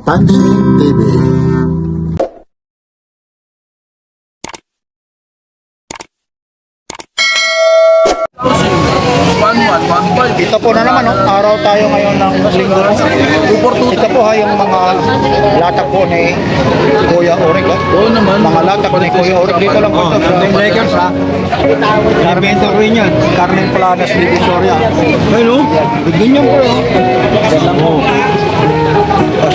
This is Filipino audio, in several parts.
Papansin TV. Ito po na naman, araw tayo ngayon ng linggo. Ito po ay yung mga latak po ni Kuya Orig. Oo naman. Mga latak ni Kuya Orig. Dito lang po ito sa Lakers, ha? Carpenter rin yan. Carmen Planas de Visoria. Hello? Ganyan po. Yan lang po.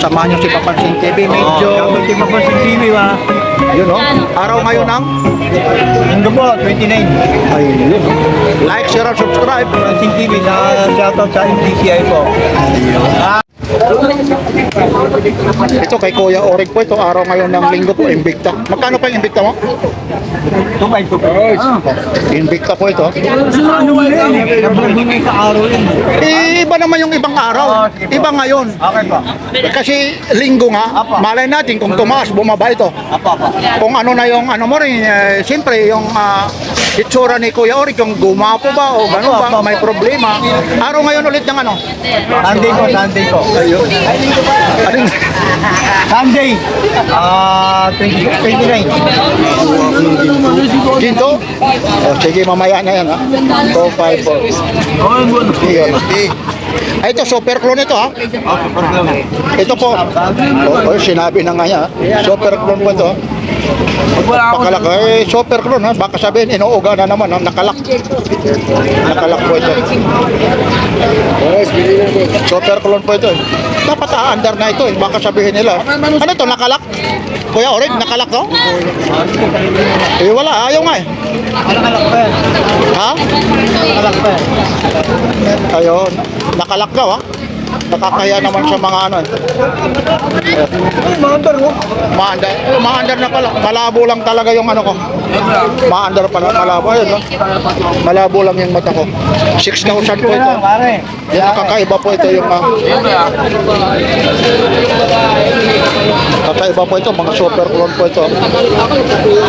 Samahan nyo si Papansin TV. Medyo... Hindi pa si TV ba? Yun, araw ngayon ng... Linggo po, 29. Ayun, like, share, and subscribe. Pansing TV, shoutout sa MTCI po. Ito kay Kuya Orig po. Ito araw ngayon ng linggo po. Invicta. Magkano pa yung Invicta mo? 2.2. Invicta po ito. Ano ba yan? Nagbibigay sa araw yun. Iba naman yung ibang araw. Iba ngayon. Okay po. Kasi linggo nga, malay natin kung tumaas, bumaba ito. Apa. Kung ano na yung ano mo rin, siyempre yung itsura ni Kuya Orig, yung gumapo ba o gano'n ba, may problema. Araw ngayon ulit ng ano? Sunday po, Sunday po. Ayun. Anong, Sunday. 29. dito? O, sige, mamaya na yan, ha? 254. Oh, good. Yun. Ay, ito, super clone ito, ha? Ito po. Sinabi na nga niya, super clone po ito. Wala ako. Pakalak, super clone, ha? Baka sabihin, inuuga na naman, ha? Nakalak. Nakalak po ito. Super clone po ito, eh. Dapat under na ito, eh. Baka sabihin nila. Ano ito, nakalak? Kuya Orig, nakalak to? Eh, wala, ayaw nga, eh. Nakalak pa yan. Ha? Nakalak pa yan. Ayun, nakalak daw, ha? Nakakaya naman sa mga ano, eh. Ay, maandar mo. Maandar na pala. Malabo lang talaga yung ano ko. Maandar pala. Malabo. Ayun, no? Malabo lang yung mata ko. 6,000 po ito. Pare. Yan, kakaiba po ito yung... kakaiba po ito. Mga super clone po ito.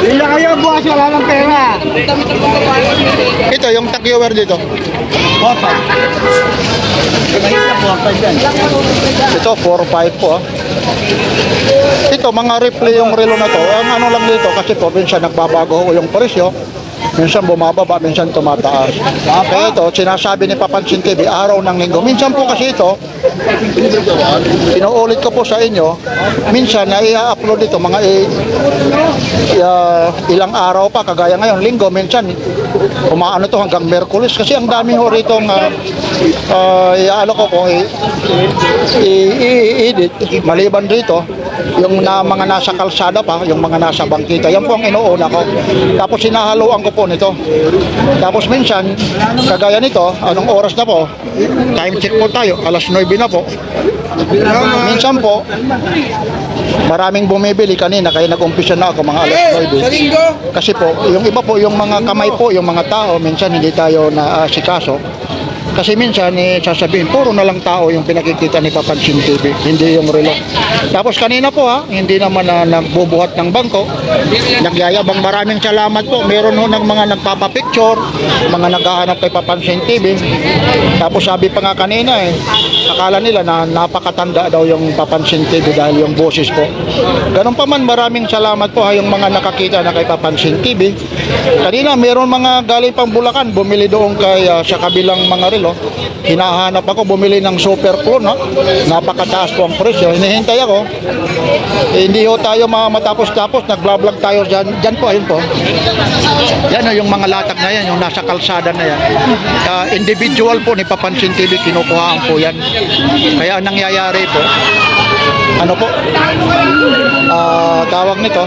Bila kayo, bukas wala ng pera. Ito, yung tag-viewer dito. Bota. Mahit na bota dyan. Ito, 4-5 po. Ito, mga replay yung relo na to. Ang ano lang dito, kasi po, minsan nagbabago yung presyo. Minsan bumababa, minsan tumataas. Kaya ito, sinasabi ni Papansin TV, araw ng linggo. Minsan po kasi ito, inuulit ko po sa inyo, minsan na i-upload ito, mga ilang araw pa, kagaya ngayon, linggo, minsan, umaano to hanggang Merkulis. Kasi ang dami ho rito ano ko kung i-edit, maliban rito, yung mga nasa kalsada pa, yung mga nasa bangkita, yan po ang inuuna ko. Tapos sinahaluan ko po nito. Tapos minsan, kagaya nito, anong oras na po? Time check po tayo, alas 9 na po. Minsan po, maraming bumibili kanina, kaya nag-umpisa na ako mga alas 9. Kasi po, yung iba po, yung mga kamay po, yung mga tao, minsan hindi tayo naasikaso. Kasi minsan sasabihin, puro na lang tao yung pinakikita ni Papansin TV, hindi yung relo. Tapos kanina po hindi naman na nagbubuhat ng bangko, nagyayabang, maraming salamat po. Meron ho ng mga nagpapapicture, mga naghahanap kay Papansin TV. Tapos sabi pa nga kanina akala nila na napakatanda daw yung Papansin TV dahil yung boses po. Ganun pa man, maraming salamat po yung mga nakakita na kay Papansin TV. Kanina meron mga galing pang Bulacan, bumili doon kay sa kabilang mga relo. Hinahanap ako, bumili ng super clone, napakataas po ang presyo. Hinihintay ako, hindi ho tayo matapos-tapos, nag-vlog tayo dyan po, ayun po. Yan yung mga latak na yan, yung nasa kalsada na yan. Individual po ni Papansin TV, kinukuhaan po yan. Kaya ang nangyayari po, ano po, tawag nito,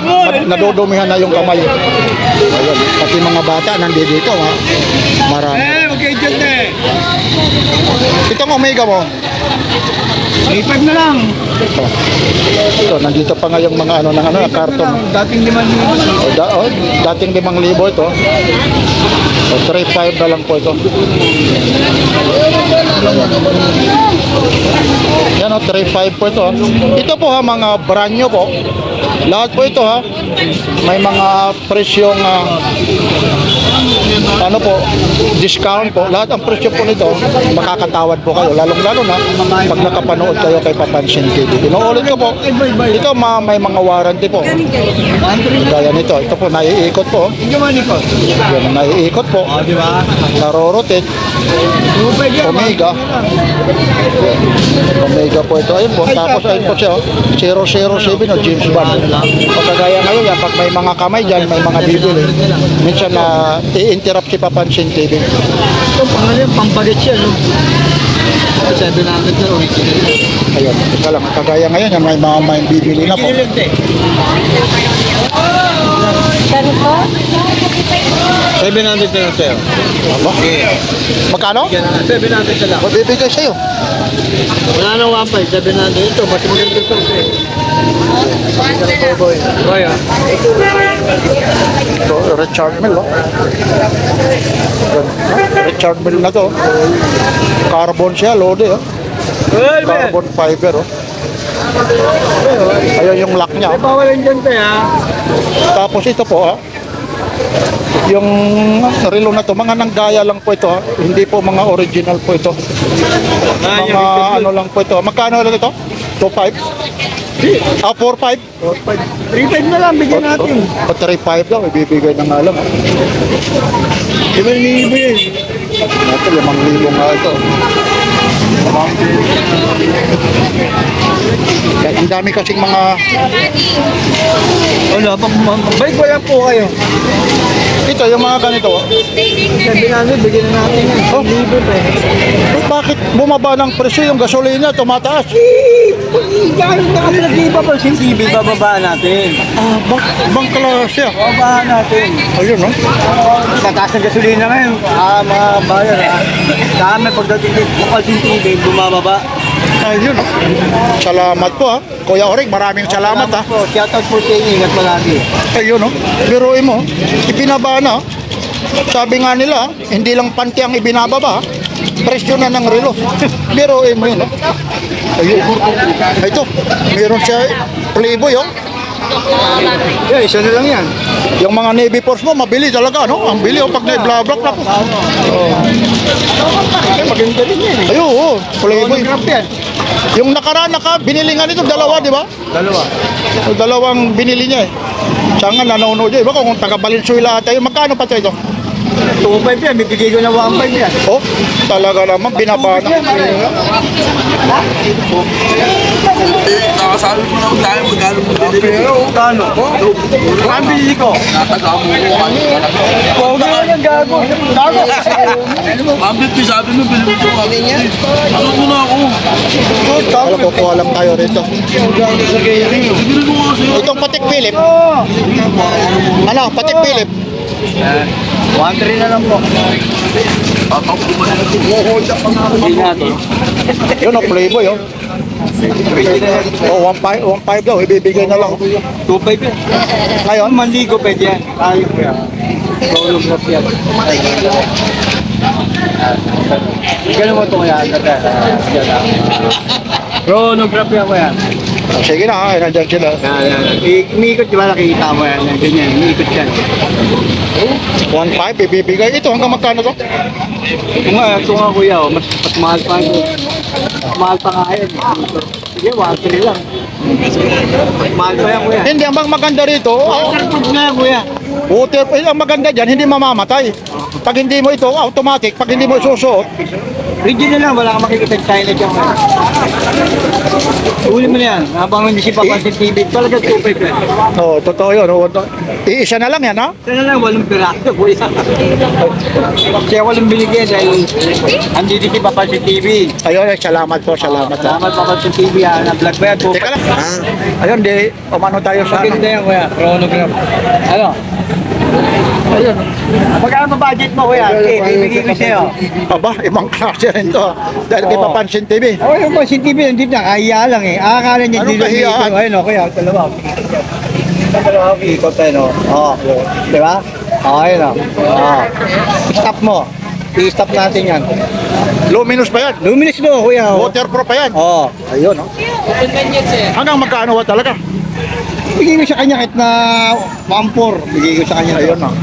nadudumihan na yung kamay. Ayun, pati mga bata nandito, marami. Okay, dyan na eh. Itong Omega mo, Ipag na lang. ito, nandito pa nga yung mga karton. Dating 5,000. Dating 5,000 ito. So, 3,500 na lang po ito. Yan Ayun, 3.5 po ito. Ito po ha, mga brand new po. Lahat po ito ha. May mga presyong ano po, discount po. Lahat ang presyo po nito, makakatawad po kayo. Lalong-lalo na pag nakapanood kayo kay Papansin TV. Inuulit ko po, ito may mga warranty po. Gaya nito, ito po, naiikot po. Yan, naiikot po. Di ba? Narorotate. Omega. Omega po ito. Ayun po. Tapos ayun po siya. 007 o James Bond. O kagaya ngayon yan, pag may mga kamay dyan, may mga bibili. Minsan na i-interrupt si Papansin TV. Ito, pangalan, pampalit siya, no? 700 na original. Ayun. Isa lang. Kagaya ngayon yan, may bibili na po. Kano po? 700 na lang sa'yo. Aba? Magkano? 700 na lang. Mabibigay sa'yo. Wala nang 1.5, 700. Ito, mas maganda ito. Boy, Ito, Richard Mill, oh. Richard Mill na to. Carbon siya, lode, oh. Carbon fiber, oh. Ayun yung lock niya, oh. Bawalan dyan tayo, ha? Tapos ito po, yung relo na to, mga nanggaya lang po ito, hindi po mga original po ito. Mga ano lang po ito. Magkano lang ito? 2.5? 4.5? 3.5 na lang, bigyan natin. 3.5 daw, ibibigay na nga lang. Iba libo yun. Ito, 5,000 nga ito. Yan, ang dami kasing mga Wala, balik wala po kayo. ito, yung mga ganito. 700, bigyan na natin. Oh. Libo pa eh. Bakit bumaba ng presyo yung gasolina, tumataas? Gano'n na kami nag-iba pa sa TV, bababa natin. Bang klase ah. Bababa natin. Ayun, no? Tataas ng gasolina ngayon. Mga bayan ha. Dami pagdating dito, bukal sa TV, bumababa. Ayun, no? Salamat po ah. Kuya Orig, maraming salamat ah. Po, shoutout po sa inyo, ingat palagi. Ayun, no? Biruin mo, ibinaba na. Sabi nga nila, hindi lang panty ang ibinababa, presyo na ng relo. Biruin mo yun, no? Ayun. Ito, meron siya Playboy, oh. Yeah, isa na lang yan. Yung mga Navy Force mo, mabili talaga, no? Ang bili, oh, pag na-blablak na po. Maganda din yan eh. Ayun, oh, Playboy. Grab yan. Yung nakaraan binili nga nito, dalawa, di ba? Dalawa. Dalawang binili niya eh. Siya nga nanonood niya. Iba kung taga Valenzuela ata yun. Magkano pa ito ito? 2.5 yan, bibigay ko na 1.5 yan. Oh, talaga naman, binaba na. Nakasabi mo naman tayo, magkano mo din. Pero, kano? Ang bili ko. Natagawa mo ko kami. Huwag na lang gago. Gago. Mabit ko sabi mo, bilhin mo ito kami. Asot mo na ako. Alam ko, kuha lang tayo rito. Bilhin mo kasi. Itong Patek Philip. Ano, Patek Philip. 1.3 na lang po. Tatak ko ba na ito? Hindi natin. Yun, oh, Playboy, oh. Oh, 1.5 daw, ibibigay na lang. 2.5 yan. Ngayon, Manligo pwede yan. Kaya ko yan. Rolong rock yan. Ganun mo ito kaya. Chronograph yan ko yan. sige na, ha, nandyan sila. Umiikot, di ba nakikita mo yan? Ganyan, umiikot yan. 1.5, ibibigay. Ito, hanggang magkano to? Ito nga kuya, oh, mas mahal pa ito. Mas mahal pa nga yan. Sige, 1.3 lang. Mas mahal pa yan kuya. Hindi, ang maganda rito, Waterproof na yan kuya. water, ang maganda dyan, hindi mamamatay. Pag hindi mo ito, automatic. Pag hindi mo isusuot, Original lang, wala kang makikita yung China dyan kuya. Uli mo na yan, habang hindi si Papansin TV, talaga 2.5 yan. oh, totoo yun. Oh, iisa na lang yan, ha? Sana lang, walang piraso kuya. Kaya walang binigyan dahil andito si Papansin TV. Ayun, salamat po, salamat. Ha? Salamat Papansin TV ha, na-vlog ba yan po? Teka lang. Ayun, di, umano tayo sa... Maganda yan kuya, chronograph. Ano? Ayun. Magkano ba budget mo kuya? Okay, bibigay ko sa'yo. Aba, ibang klase rin to. Dahil kay Oo. Papansin TV. Oh, yung Papansin TV, nandito na, kahiya lang eh. Akala niya Anong dito kahiyaan? dito. Ayun o, kuya, dalawa. Dalawa, ikot tayo no? Oo. Di ba? Oo, ayun o. Oo. Stop mo. I-stop natin yan. Luminous pa yan. Luminous mo, kuya. Waterproof pa yan. Oo. Ayun, oh. Hanggang magkano ba talaga? Bigay ko sa kanya kahit na pampor. Bigay ko sa kanya. Ayun, oh.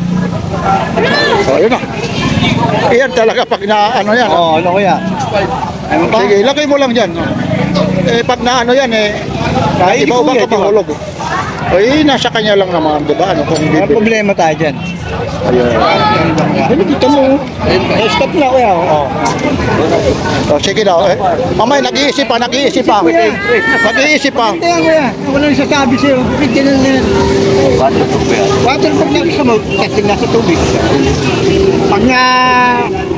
So, ayun, oh. Iyan talaga pag na ano yan. Oo, ano kuya? Ano pa? Sige, ilagay mo lang dyan. Oh. Pag na ano yan, Kahit iba ba kuya, ka mahulog? Eh, nasa kanya lang naman, di ba? Ano kung May bibili? problema tayo dyan. Ayun. Ano dito mo? Stop na kuya. Oo. Oh, sige daw. Mamay, nag-iisip pa. Nag-iisip pa. Kuya. Hindi Kaya kuya, wala nang sasabi sa'yo. Bigyan na yan. Waterproof na gusto mo, testing na sa tubig. Pag nga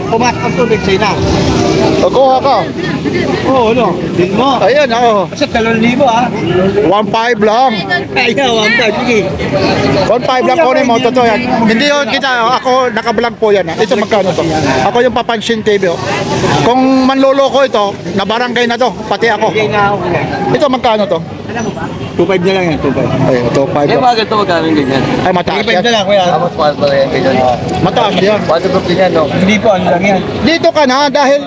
pumasok ang tubig sa'yo na. Kuha ka. Oo, ano? Din mo. Ayan, oh. Sa 2,000 ha? 1.5 lang. Ayaw, ang sige. 1.5 lang kunin mo. Totoo yan. Hindi yun kita. Ako, nakablog po yan. Ito magkano to. Ako yung Papansin TV. Oh. Kung manloloko ito, na barangay na to. Pati ako. Bigay na ako kuya. Ito magkano to? 2,500 na lang yan, 2,500. Ay, ito 5 Eh, lang. bakit ito magkano ganyan? Ay, mataas 2,500 na yan. lang kuya. Tapos mahal pa rin ganyan. Mataas yan. Waterproof din yan, no? Hindi po, ano lang yan. Dito ka na dahil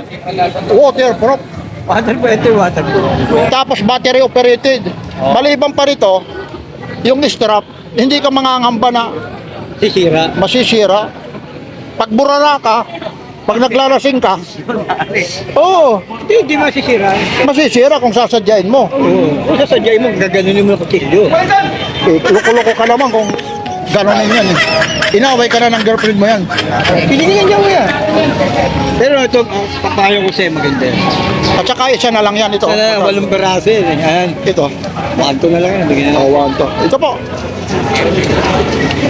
waterproof. Waterproof. Tapos battery operated. Maliban pa rito, yung strap, hindi ka mangangamba na Sisira. masisira. Pag burara ka, pag naglalasing ka, oo, Hindi masisira. masisira kung sasadyain mo. Oo. Kung sasadyain mo, gaganunin mo ng kutsilyo. Loko-loko ka naman kung ganonin yan. Inaway ka na ng girlfriend mo yan. Pinigyan niya kuya. Pero ito, papayo ko sa'yo maganda. At saka isa na lang yan ito. Sana walong baraso yun. Ayan. Ito. Wanto na lang yan. Bigyan na lang. Awan to. Ito po.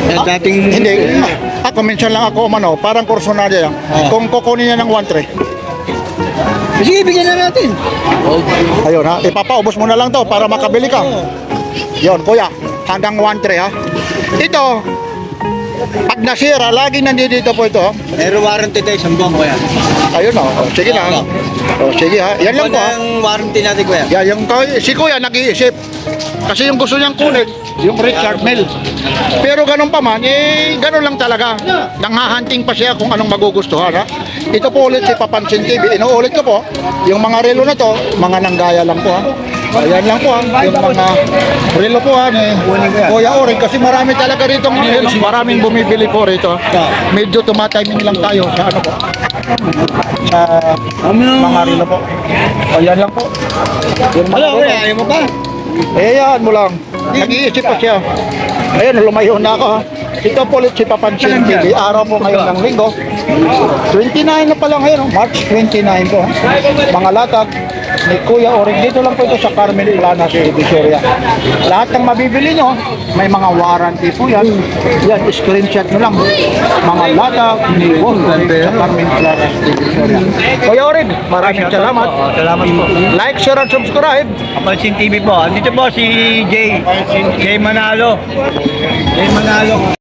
Yan, dating... Hindi. Ako minsan lang ako umano, parang kursunada yan. Kung kukunin niya ng 1.3. Sige, bigyan na natin. Ayun ha, ipapaubos mo na lang to para makabili ka. Yon, kuya, hanggang 1.3 ha. Ito, pag nasira, lagi nandito po ito. Pero warranty tayo, 1 buwan kuya. Ayun o, sige na. O, sige ha, yan lang po ha. Ang warranty natin kuya. Yan, yung, si kuya nag-iisip. Kasi yung gusto niyang kunin, yung Richard Mille. Pero ganun pa man, ganun lang talaga. Nanghahanting pa siya kung anong magugustuhan ha. Ito po ulit si Papansin TV. Inuulit ko po, yung mga relo na to, mga nanggaya lang po ha. Ayan lang po ha, yung mga relo po ha ni Kuya Oring. Kasi marami talaga rito ngayon, maraming bumibili po rito. Medyo tumatiming lang tayo sa ano po. Sa mga relo po. Ayan lang po. Yung mga Hello relo. kuya, ayaw mo pa? Ayan mo lang. Nag-iisip pa siya. Ayun, lumayo na ako ha. Ito po ulit si Papansin TV. Araw po ngayon ng linggo. 29 na pala ngayon. March 29 po. Mga latag ni Kuya Oring. Dito lang po ito sa Carmen Plana, Divisoria. Lahat ng mabibili nyo, may mga warranty po yan. Yan, screenshot nyo lang. Mga latag ni Oring sa Carmen Plana, Divisoria. Kuya Oring, maraming salamat. Salamat po. Like, share, and subscribe. Papansin TV po. Andito po si Jay. Jay Manalo. Jay Manalo.